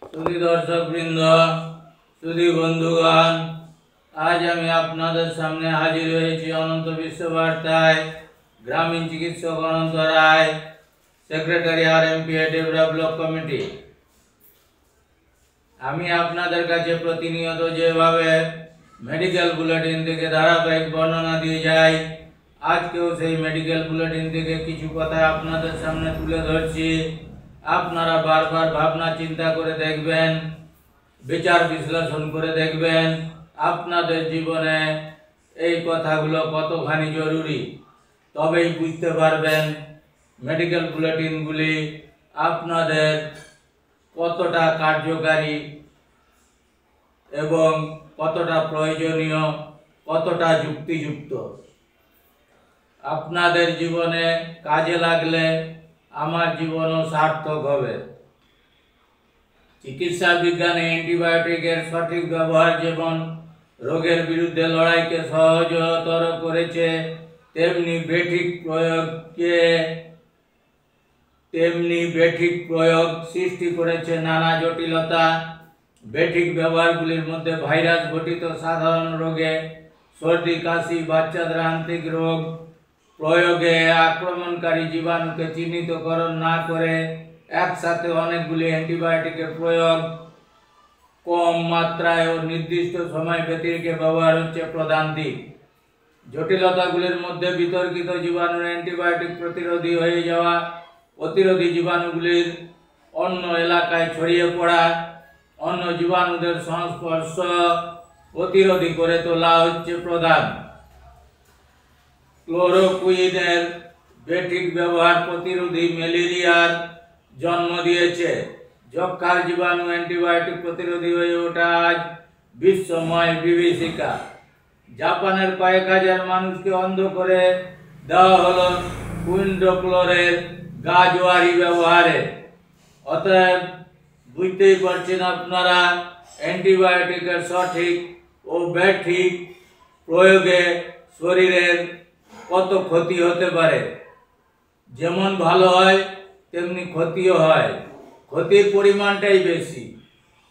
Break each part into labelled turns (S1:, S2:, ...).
S1: सुधी दर्शक बृंद सुधी बंधुगण आज आमी आपनादेर सामने हाजिर हयेछि अनंत विश्व बार्ताय ग्रामीण चिकित्सक अनंत राय सेक्रेटारी आरएमपीए डेबरा ब्लक कमिटी। आमी आपनादेर काछे प्रतिनियत जेभावे मेडिकल बुलेटिन थेके धाराबाहिक बर्णना दिए जाई आजकेও সেই मेडिकल बुलेटिन थेके किछु कथा आपनादेर सामने तुले धरछि। आपनारा बारबार भावना चिंता करे देखबेन, विचार विश्लेषण करे देखबेन आपनादेर जीवने এই কথাগুলো কতখানি জরুরি, তবেই বুঝতে পারবেন মেডিকেল বুলেটিনগুলি আপনাদের কতটা কার্যকারী এবং কতটা প্রয়োজনীয়, কতটা যুক্তিযুক্ত। আপনাদের জীবনে কাজে লাগলে আমার জীবনও সার্থক হবে। চিকিৎসা বিজ্ঞানে অ্যান্টিবায়োটিকের সঠিক ব্যবহার যেমন রোগের বিরুদ্ধে লড়াইকে সহজতর করেছে, তেমনি বেঠিক প্রয়োগ সৃষ্টি করেছে নানা জটিলতা। বেঠিক ব্যবহারগুলির মধ্যে ভাইরাস ঘটিত সাধারণ রোগে, সর্দি কাশি, বাচ্চাদের আন্ত্রিক রোগ প্রয়োগে আক্রমণকারী জীবাণুকে চিহ্নিতকরণ না করে একসাথে অনেকগুলি অ্যান্টিবায়োটিকের প্রয়োগ, কম মাত্রায় ও নির্দিষ্ট সময় ব্যতিরেকে ব্যবহার হচ্ছে প্রধান দিক। জটিলতাগুলির মধ্যে বিতর্কিত জীবাণুর অ্যান্টিবায়োটিক প্রতিরোধী হয়ে যাওয়া, প্রতিরোধী জীবাণুগুলির অন্য এলাকায় ছড়িয়ে পড়া, অন্য জীবাণুদের সংস্পর্শ প্রতিরোধী করে তোলা হচ্ছে প্রধান। ক্লোরোকুইনের বেঠিক ব্যবহার প্রতিরোধী ম্যালেরিয়ার জন্ম দিয়েছে। যক্ষ্মার জীবাণু অ্যান্টিবায়োটিক প্রতিরোধী হয়ে ওঠা আজ বিশ্বময় বিভীষিকা। জাপানের কয়েক হাজার মানুষকে অন্ধ করে দেওয়া হলো কুইনডোক্লোরের গাজোয়ারি ব্যবহারে। অতএব বুঝতেই পারছেন আপনারা অ্যান্টিবায়োটিকের সঠিক ও বেঠিক প্রয়োগে শরীরের কত ক্ষতি হতে পারে। যেমন ভালো হয় তেমনি ক্ষতিও হয়, ক্ষতির পরিমাণটাই বেশি।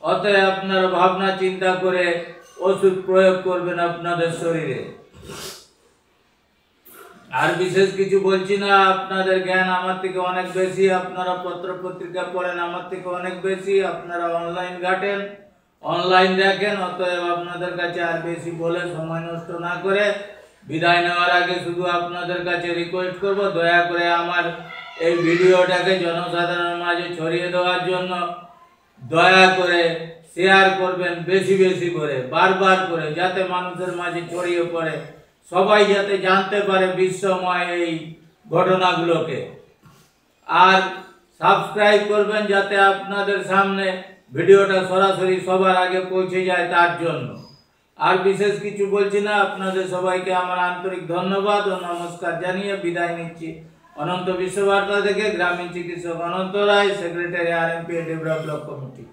S1: অতএব আপনারা ভাবনা চিন্তা করে ওষুধ প্রয়োগ করবেন আপনাদের শরীরে। আর বিশেষ কিছু বলছি না, আপনাদের জ্ঞান আমার থেকে অনেক বেশি, আপনারা পত্র পত্রিকা পড়েন আমার থেকে অনেক বেশি, আপনারা অনলাইন ঘাটেন, অনলাইন দেখেন। অতএব আপনাদের কাছে আর বেশি বলে সময় নষ্ট না করে বিদায় নেওয়ার আগে শুধু আপনাদের কাছে রিকোয়েস্ট করব, দয়া করে আমার এই ভিডিওটাকে জনসাধারণের মাঝে ছড়িয়ে দেওয়ার জন্য দয়া করে শেয়ার করবেন বেশি বেশি করে, বারবার করে, যাতে মানুষের মাঝে ছড়িয়ে পড়ে, সবাই যাতে জানতে পারে বিশ্বময় এই ঘটনাগুলোকে। আর সাবস্ক্রাইব করবেন যাতে আপনাদের সামনে ভিডিওটা সরাসরি সবার আগে পৌঁছে যায় তার জন্য। আর বিশেষ কিছু বলছি না, আপনাদের সবাইকে আমার আন্তরিক ধন্যবাদ ও নমস্কার জানিয়ে বিদায় নিচ্ছি অনন্ত বিশ্ববার্তা থেকে। গ্রামীণ চিকিৎসক Ananta Roy, secretary RMP Debra block committee.